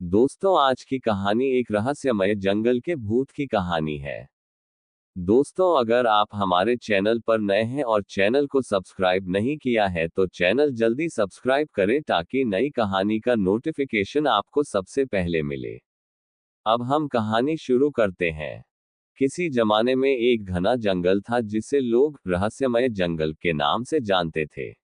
दोस्तों, आज की कहानी एक रहस्यमय जंगल के भूत की कहानी है। दोस्तों, अगर आप हमारे चैनल पर नए हैं और चैनल को सब्सक्राइब नहीं किया है तो चैनल जल्दी सब्सक्राइब करें ताकि नई कहानी का नोटिफिकेशन आपको सबसे पहले मिले। अब हम कहानी शुरू करते हैं। किसी जमाने में एक घना जंगल था जिसे लोग रहस्यमय जंगल के नाम से जानते थे।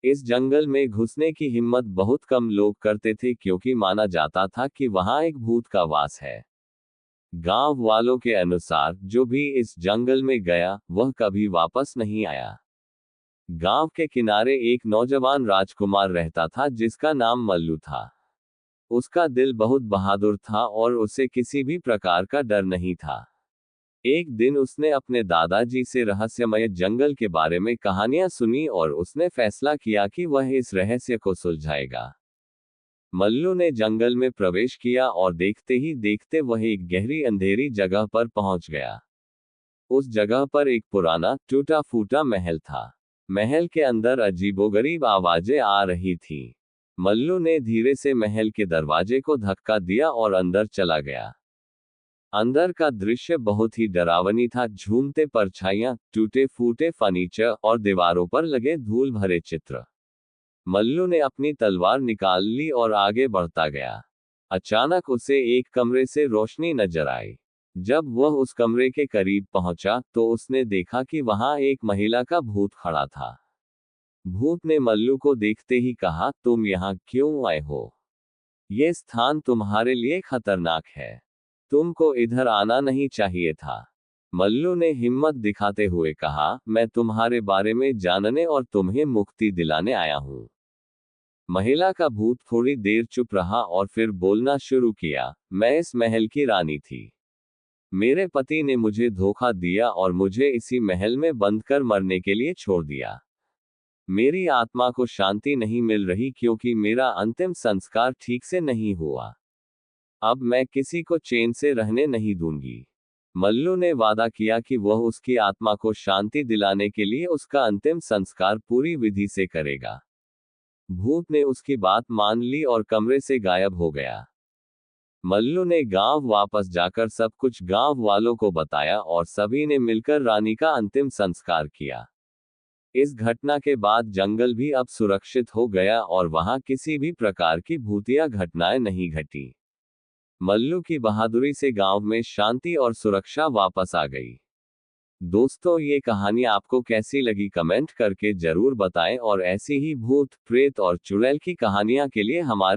इस जंगल में घुसने की हिम्मत बहुत कम लोग करते थे क्योंकि माना जाता था कि वहां एक भूत का वास है। गांव वालों के अनुसार जो भी इस जंगल में गया वह कभी वापस नहीं आया। गांव के किनारे एक नौजवान राजकुमार रहता था जिसका नाम मल्लू था। उसका दिल बहुत बहादुर था और उसे किसी भी प्रकार का डर नहीं था। एक दिन उसने अपने दादाजी से रहस्यमय जंगल के बारे में कहानियां सुनी और उसने फैसला किया कि वह इस रहस्य को सुलझाएगा। मल्लू ने जंगल में प्रवेश किया और देखते ही देखते वह एक गहरी अंधेरी जगह पर पहुंच गया। उस जगह पर एक पुराना टूटा फूटा महल था। महल के अंदर अजीबोगरीब आवाजें आ रही थीं। मल्लू ने धीरे से महल के दरवाजे को धक्का दिया और अंदर चला गया। अंदर का दृश्य बहुत ही डरावनी था। झूमते परछाइयां, टूटे फूटे फर्नीचर और दीवारों पर लगे धूल भरे चित्र। मल्लू ने अपनी तलवार निकाल ली और आगे बढ़ता गया। अचानक उसे एक कमरे से रोशनी नजर आई। जब वह उस कमरे के करीब पहुंचा तो उसने देखा कि वहां एक महिला का भूत खड़ा था। भूत ने मल्लू को देखते ही कहा, तुम यहाँ क्यों आए हो? ये स्थान तुम्हारे लिए खतरनाक है। तुमको इधर आना नहीं चाहिए था। मल्लू ने हिम्मत दिखाते हुए कहा, मैं तुम्हारे बारे में जानने और तुम्हें मुक्ति दिलाने आया हूँ। महिला का भूत थोड़ी देर चुप रहा और फिर बोलना शुरू किया, मैं इस महल की रानी थी। मेरे पति ने मुझे धोखा दिया और मुझे इसी महल में बंद कर मरने के लिए छोड़ दिया। मेरी आत्मा को शांति नहीं मिल रही क्योंकि मेरा अंतिम संस्कार ठीक से नहीं हुआ। अब मैं किसी को चैन से रहने नहीं दूंगी। मल्लू ने वादा किया कि वह उसकी आत्मा को शांति दिलाने के लिए उसका अंतिम संस्कार पूरी विधि से करेगा। भूत ने उसकी बात मान ली और कमरे से गायब हो गया। मल्लू ने गांव वापस जाकर सब कुछ गांव वालों को बताया और सभी ने मिलकर रानी का अंतिम संस्कार किया। इस घटना के बाद जंगल भी अब सुरक्षित हो गया और वहां किसी भी प्रकार की भूतिया घटनाएं नहीं घटी। मल्लू की बहादुरी से गांव में शांति और सुरक्षा वापस आ गई। दोस्तों, ये कहानी आपको कैसी लगी कमेंट करके जरूर बताएं और ऐसी ही भूत, प्रेत और चुड़ैल की कहानियां के लिए हमारे